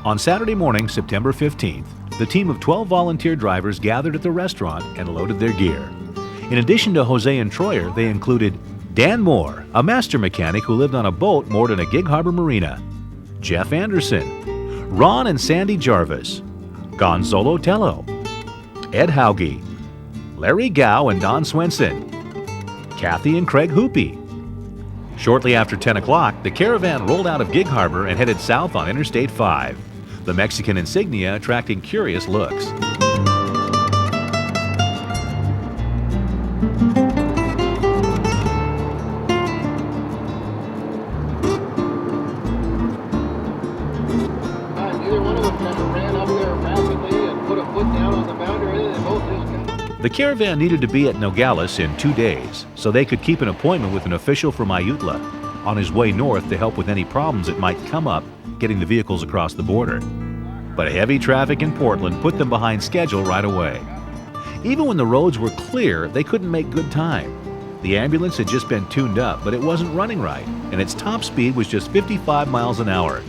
On Saturday morning, September 15th, the team of 12 volunteer drivers gathered at the restaurant and loaded their gear. In addition to Jose and Troyer, they included Dan Moore, a master mechanic who lived on a boat moored in a Gig Harbor marina, Jeff Anderson, Ron and Sandy Jarvis, Gonzalo Tello, Ed Hauge, Larry Gow and Don Swenson, Kathy and Craig Hoopy. Shortly after 10 o'clock, the caravan rolled out of Gig Harbor and headed south on Interstate 5, the Mexican insignia attracting curious looks. Neither one of them kind of ran up there rapidly and put a foot down on the boundary, and they both just kind of... The caravan needed to be at Nogales in 2 days, so they could keep an appointment with an official from Ayutla on his way north to help with any problems that might come up getting the vehicles across the border. But heavy traffic in Portland put them behind schedule right away. Even when the roads were clear, they couldn't make good time. The ambulance had just been tuned up, but it wasn't running right, and its top speed was just 55 miles an hour.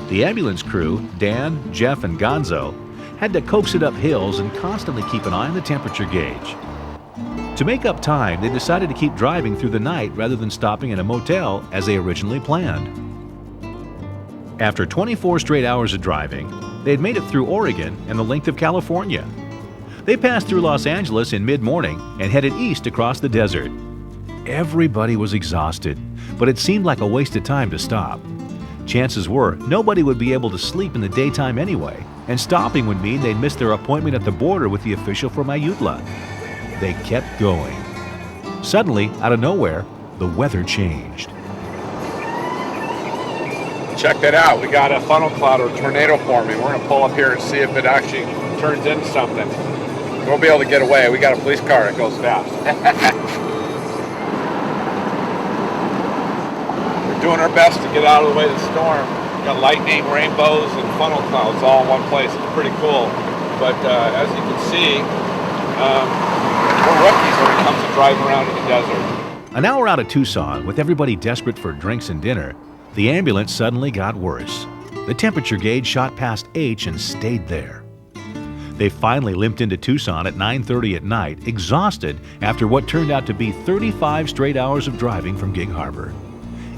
The ambulance crew, Dan, Jeff, and Gonzo, had to coax it up hills and constantly keep an eye on the temperature gauge. To make up time, they decided to keep driving through the night rather than stopping in a motel as they originally planned. After 24 straight hours of driving, they had made it through Oregon and the length of California. They passed through Los Angeles in mid-morning and headed east across the desert. Everybody was exhausted, but it seemed like a waste of time to stop. Chances were nobody would be able to sleep in the daytime anyway, and stopping would mean they'd miss their appointment at the border with the official from Ayutla. They kept going. Suddenly, out of nowhere, the weather changed. Check that out. We got a funnel cloud or tornado forming. We're going to pull up here and see if it actually turns into something. We'll be able to get away. We got a police car that goes fast. We're doing our best to get out of the way of the storm. We got lightning, rainbows, and funnel clouds all in one place. It's pretty cool. But as you can see, we're rookies when it comes to driving around in the desert. An hour out of Tucson, with everybody desperate for drinks and dinner, the ambulance suddenly got worse. The temperature gauge shot past H and stayed there. They finally limped into Tucson at 9:30 at night, exhausted after what turned out to be 35 straight hours of driving from Gig Harbor.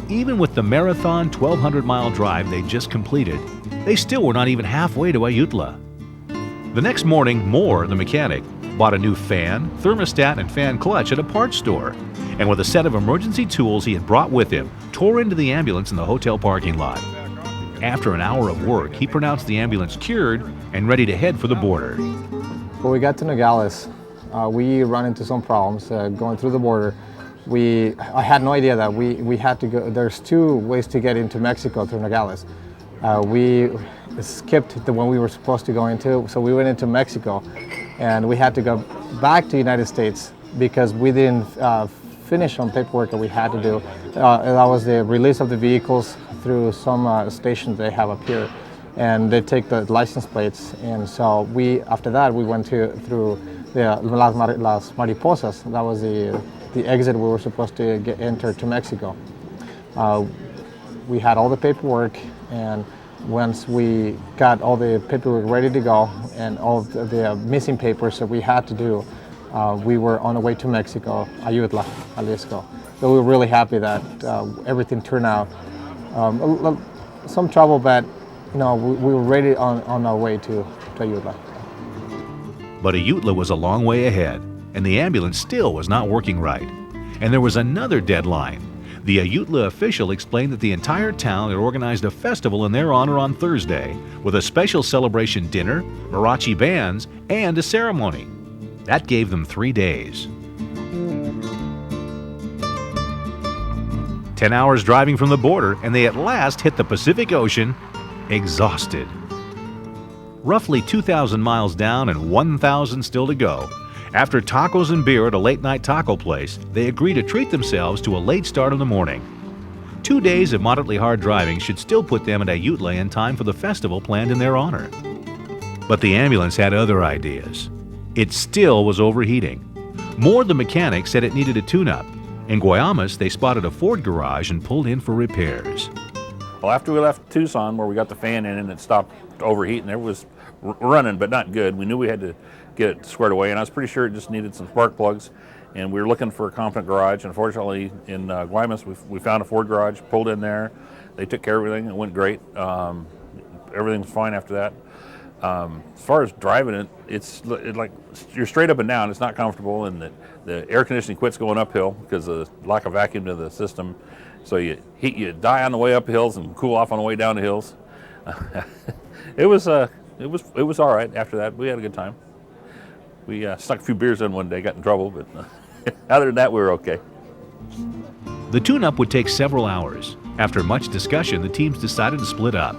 Even with the marathon 1,200-mile drive they just completed, they still were not even halfway to Ayutla. The next morning, Moore, the mechanic, bought a new fan, thermostat, and fan clutch at a parts store, and with a set of emergency tools he had brought with him, tore into the ambulance in the hotel parking lot. After an hour of work, he pronounced the ambulance cured and ready to head for the border. When we got to Nogales, we ran into some problems going through the border. I had no idea that we had to go. There's 2 ways to get into Mexico through Nogales. We skipped the one we were supposed to go into, so we went into Mexico, and we had to go back to the United States because we didn't finish on paperwork that we had to do. That was the release of the vehicles through some stations they have up here, and they take the license plates. And so after that, we went through the Las Mariposas. That was the exit we were supposed to enter to Mexico. We had all the paperwork, and once we got all the paperwork ready to go and all the missing papers that we had to do, we were on the way to Mexico, Ayutla, Jalisco. So we were really happy that everything turned out. Some trouble, but we were ready on our way to Ayutla. But Ayutla was a long way ahead, and the ambulance still was not working right. And there was another deadline. The Ayutla official explained that the entire town had organized a festival in their honor on Thursday, with a special celebration dinner, mariachi bands, and a ceremony. That gave them 3 days. 10 hours driving from the border, and they at last hit the Pacific Ocean, exhausted. Roughly 2,000 miles down and 1,000 still to go. After tacos and beer at a late-night taco place, they agreed to treat themselves to a late start in the morning. 2 days of moderately hard driving should still put them at Ayutla in time for the festival planned in their honor. But the ambulance had other ideas. It still was overheating. Moore, the mechanic, said it needed a tune-up. In Guaymas, they spotted a Ford garage and pulled in for repairs. Well, after we left Tucson, where we got the fan in and it stopped overheating, it was running, but not good. We knew we had to get it squared away, and I was pretty sure it just needed some spark plugs. And we were looking for a competent garage. Unfortunately, in Guaymas, we found a Ford garage, pulled in there. They took care of everything. It went great. Everything was fine after that. As far as driving it, it's like you're straight up and down. It's not comfortable, and the air conditioning quits going uphill because of the lack of vacuum to the system. So you die on the way up hills and cool off on the way down the hills. It was all right. After that, we had a good time. We snuck a few beers in one day, got in trouble, but other than that, we were okay. The tune-up would take several hours. After much discussion, the teams decided to split up.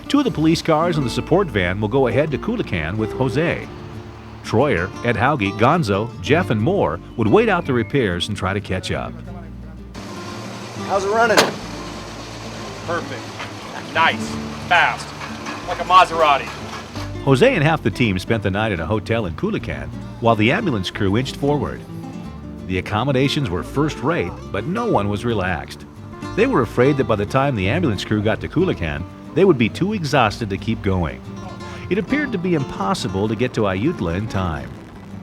2 of the police cars and the support van will go ahead to Culiacan with Jose. Troyer, Ed Hauge, Gonzo, Jeff, and more would wait out the repairs and try to catch up. How's it running? Perfect. Nice. Fast. Like a Maserati. Jose and half the team spent the night in a hotel in Culiacan while the ambulance crew inched forward. The accommodations were first-rate, but no one was relaxed. They were afraid that by the time the ambulance crew got to Culiacan, they would be too exhausted to keep going. It appeared to be impossible to get to Ayutla in time.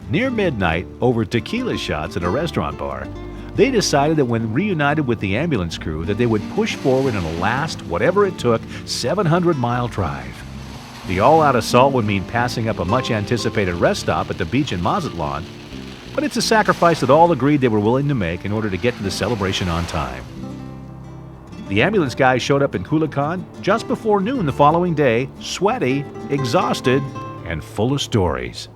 Near midnight, over tequila shots at a restaurant bar, they decided that when reunited with the ambulance crew that they would push forward in a last, whatever it took, 700-mile drive. The all-out assault would mean passing up a much-anticipated rest stop at the beach in Mazatlan, but it's a sacrifice that all agreed they were willing to make in order to get to the celebration on time. The ambulance guys showed up in Culiacan just before noon the following day, sweaty, exhausted, and full of stories.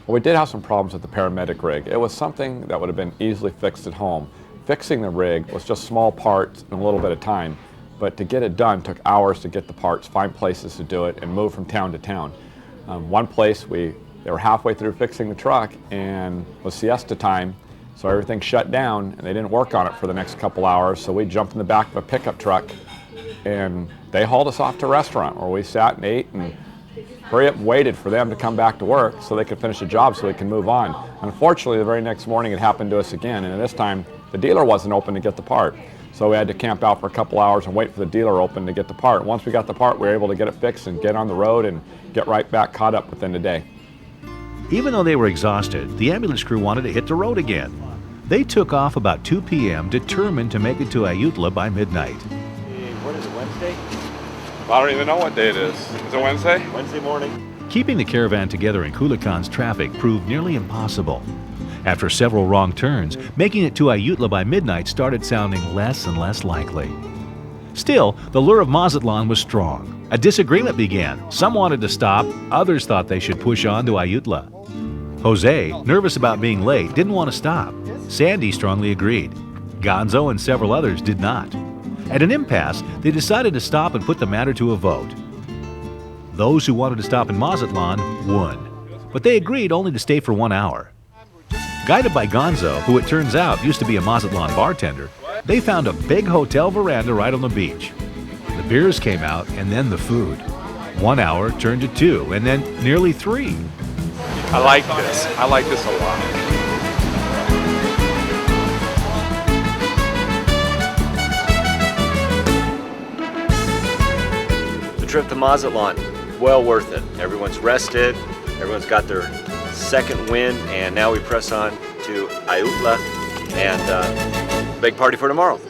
Well, we did have some problems with the paramedic rig. It was something that would have been easily fixed at home. Fixing the rig was just small parts in a little bit of time, but to get it done took hours to get the parts, find places to do it, and move from town to town. One place, they were halfway through fixing the truck and it was siesta time, so everything shut down and they didn't work on it for the next couple hours, so we jumped in the back of a pickup truck and they hauled us off to a restaurant where we sat and ate and hurry up and waited for them to come back to work so they could finish the job so we can move on. Unfortunately, the very next morning it happened to us again, and this time the dealer wasn't open to get the part. So we had to camp out for a couple hours and wait for the dealer open to get the part. Once we got the part, we were able to get it fixed and get on the road and get right back caught up within the day. Even though they were exhausted, the ambulance crew wanted to hit the road again. They took off about 2 p.m. determined to make it to Ayutla by midnight. What is it, Wednesday? I don't even know what day it is. Is it Wednesday? Wednesday morning. Keeping the caravan together in Culiacan's traffic proved nearly impossible. After several wrong turns, making it to Ayutla by midnight started sounding less and less likely. Still, the lure of Mazatlan was strong. A disagreement began. Some wanted to stop, others thought they should push on to Ayutla. Jose, nervous about being late, didn't want to stop. Sandy strongly agreed. Gonzo and several others did not. At an impasse, they decided to stop and put the matter to a vote. Those who wanted to stop in Mazatlan won, but they agreed only to stay for 1 hour. Guided by Gonzo, who it turns out used to be a Mazatlan bartender, they found a big hotel veranda right on the beach. The beers came out and then the food. 1 hour turned to 2 and then nearly 3. I like this. I like this a lot. The trip to Mazatlan, well worth it. Everyone's rested, everyone's got their second win, and now we press on to Ayutla and big party for tomorrow.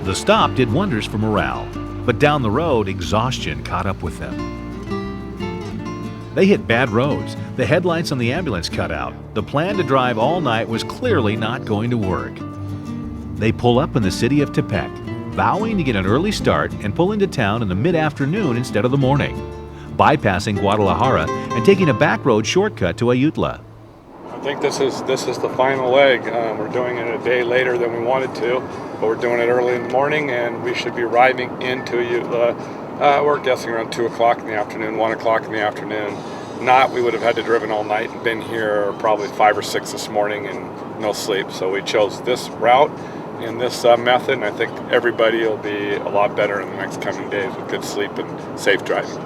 The stop did wonders for morale, but down the road, exhaustion caught up with them. They hit bad roads. The headlights on the ambulance cut out. The plan to drive all night was clearly not going to work. They pull up in the city of Tepec, vowing to get an early start and pull into town in the mid-afternoon instead of the morning, bypassing Guadalajara and taking a back road shortcut to Ayutla. I think this is the final leg. We're doing it a day later than we wanted to, but we're doing it early in the morning, and we should be arriving into Ayutla. We're guessing around 2 o'clock in the afternoon, 1 o'clock in the afternoon. Not, we would have had to driven all night and been here probably 5 or 6 this morning and no sleep. So we chose this route and this method, and I think everybody will be a lot better in the next coming days with good sleep and safe driving.